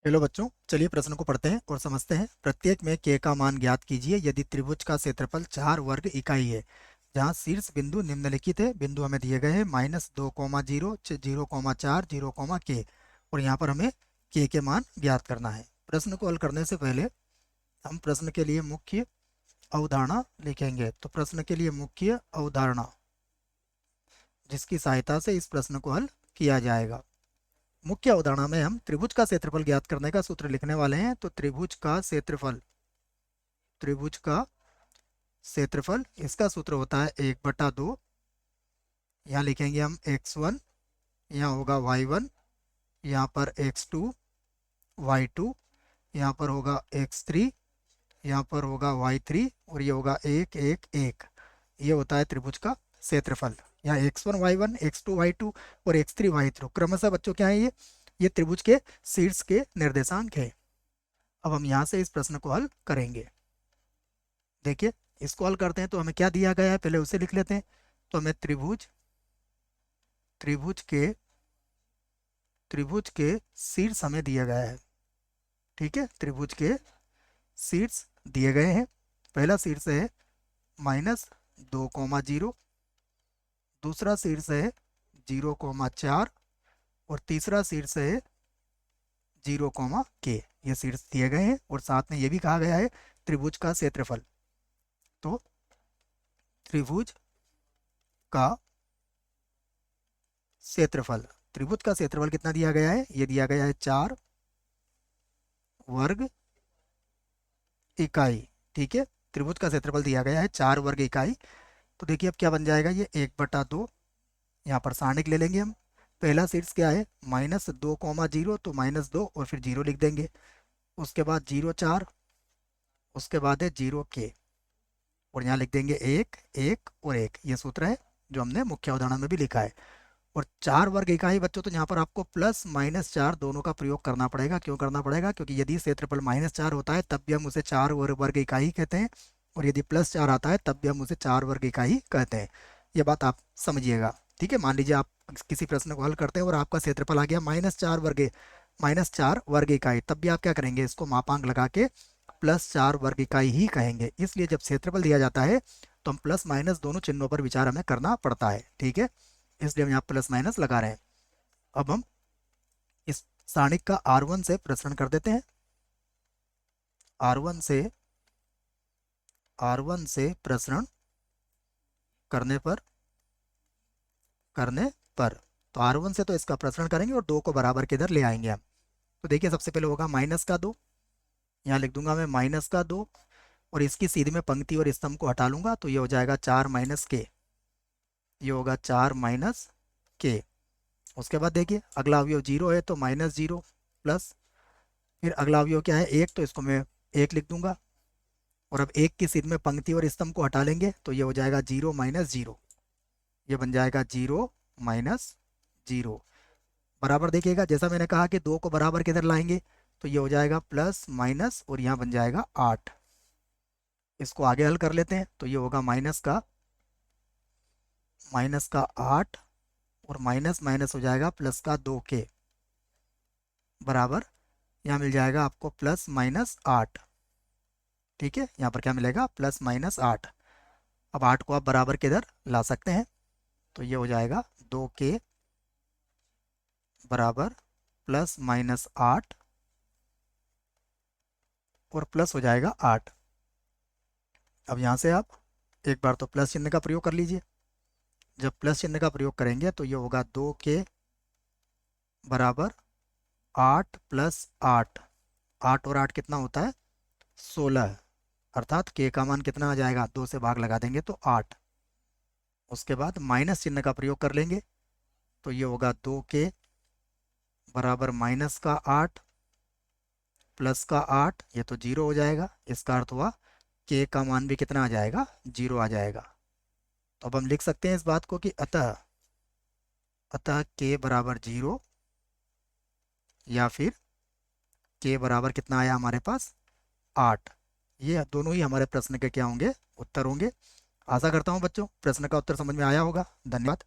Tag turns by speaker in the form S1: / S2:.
S1: Hello बच्चों, चलिए प्रश्न को पढ़ते हैं और समझते हैं। प्रत्येक में k का मान ज्ञात कीजिए यदि त्रिभुज का क्षेत्रफल 4 वर्ग इकाई है। जहां शीर्ष बिंदु निम्नलिखित है। बिंदु हमें दिए गए हैं -2,0, 0,4, 0, और यहाँ पर हमें k के मान ज्ञात करना है। प्रश्न को हल करने से पहले हम प्रश्न के लिए मुख्य अवधारणा लिखेंगे। तो प्रश्न के लिए मुख्य अवधारणा जिसकी सहायता से इस प्रश्न को हल किया जाएगा। मुख्य अवधारणा में हम त्रिभुज का क्षेत्रफल ज्ञात करने का सूत्र लिखने वाले हैं। तो त्रिभुज का क्षेत्रफल इसका सूत्र होता है 1/2। यहाँ लिखेंगे हम x1, यहाँ होगा y1, यहाँ पर x2, y2, यहाँ पर होगा x3, यहाँ पर होगा y3 और ये होगा 1, 1, 1। ये होता है त्रिभुज का क्षेत्रफल। यहाँ x1, y1, x2, y2 और x3, y3 क्रमशः बच्चों क्या है ये त्रिभुज के शीर्ष के निर्देशांक है। अब हम यहाँ से इस प्रश्न को हल करेंगे। देखिए, इसको हल करते हैं तो हमें क्या दिया गया है पहले उसे लिख लेते हैं। तो हमें त्रिभुज के शीर्ष हमें दिया गया है। ठीक है, त्रिभुज के शीर्ष दिए गए हैं। पहला शीर्ष है -2,0, दूसरा शीर्ष है 0,4 और तीसरा शीर्ष है 0, ये शीर्ष दिए गए हैं। और साथ में ये भी कहा गया है त्रिभुज का क्षेत्रफल। तो त्रिभुज का क्षेत्रफल कितना दिया गया है? ये दिया गया है 4 वर्ग इकाई। ठीक है, त्रिभुज का क्षेत्रफल दिया गया है 4 वर्ग इकाई। तो देखिए अब क्या बन जाएगा, ये 1/2। यहाँ पर सारणिक ले लेंगे हम। पहला शीर्ष क्या है -2,0, तो -2 और फिर 0 लिख देंगे। उसके बाद 0,4, उसके बाद है 0, और यहाँ लिख देंगे 1, 1 और 1। ये सूत्र है जो हमने मुख्य अवधारणा में भी लिखा है। और 4 वर्ग इकाई बच्चों, तो यहाँ पर आपको +-4 दोनों का प्रयोग करना पड़ेगा। क्यों करना पड़ेगा? क्योंकि यदि क्षेत्रफल -4 होता है तब भी हम उसे 4 वर्ग इकाई कहते हैं, और यदि +4 आता है तब भी हम उसे 4 वर्ग इकाई कहते हैं। ये बात आप समझिएगा। ठीक है, मान लीजिए आप किसी प्रश्न को हल करते हैं और आपका क्षेत्रफल आ गया -4 वर्ग इकाई, तब भी आप क्या करेंगे? इसको मापांक लगा के +4 वर्ग इकाई ही कहेंगे। इसलिए जब क्षेत्रफल दिया जाता है तो हम प्लस माइनस दोनों चिन्हों पर विचार हमें करना पड़ता है। ठीक है, इसलिए हम यहाँ प्लस माइनस लगा रहे हैं। अब हम इस सारणिक का R1 से प्रसरण कर देते हैं। R1 से प्रसरण करने पर तो R1 से तो इसका प्रसरण करेंगे और 2 को बराबर के इधर ले आएंगे हम। तो देखिए सबसे पहले होगा -2, यहाँ लिख दूंगा मैं -2, और इसकी सीधी में पंक्ति और स्तंभ को हटा लूंगा तो ये हो जाएगा 4 - k। ये होगा 4 - k। उसके बाद देखिए अगला अवयव 0 है तो -0 प्लस, फिर अगला अवयव क्या है 1, तो इसको मैं 1 लिख दूंगा। और अब 1 की सीध में पंक्ति और स्तंभ को हटा लेंगे तो ये हो जाएगा 0 - 0। ये बन जाएगा 0 - 0 बराबर। देखिएगा जैसा मैंने कहा कि 2 को बराबर किधर लाएंगे तो ये हो जाएगा प्लस माइनस और यहाँ बन जाएगा 8। इसको आगे हल कर लेते हैं तो ये होगा माइनस का 8 और माइनस माइनस हो जाएगा प्लस का 2k बराबर, यहाँ मिल जाएगा आपको +-8। ठीक है, यहाँ पर क्या मिलेगा +-8। अब 8 को आप बराबर के इधर ला सकते हैं तो ये हो जाएगा 2k बराबर +-8 और प्लस हो जाएगा 8। अब यहाँ से आप एक बार तो प्लस चिन्ह का प्रयोग कर लीजिए। जब प्लस चिन्ह का प्रयोग करेंगे तो ये होगा 2k बराबर 8 + 8। 8 और 8 कितना होता है 16, अर्थात k का मान कितना आ जाएगा 2 से भाग लगा देंगे तो 8। उसके बाद माइनस चिन्ह का प्रयोग कर लेंगे तो ये होगा 2k बराबर -8 प्लस का 8, ये तो 0 हो जाएगा। इसका अर्थ हुआ k का मान भी कितना आ जाएगा 0 आ जाएगा। तो अब हम लिख सकते हैं इस बात को कि अतः k बराबर 0, या फिर k बराबर कितना आया हमारे पास 8। ये दोनों ही हमारे प्रश्न के क्या होंगे उत्तर होंगे। आशा करता हूँ बच्चों प्रश्न का उत्तर समझ में आया होगा। धन्यवाद।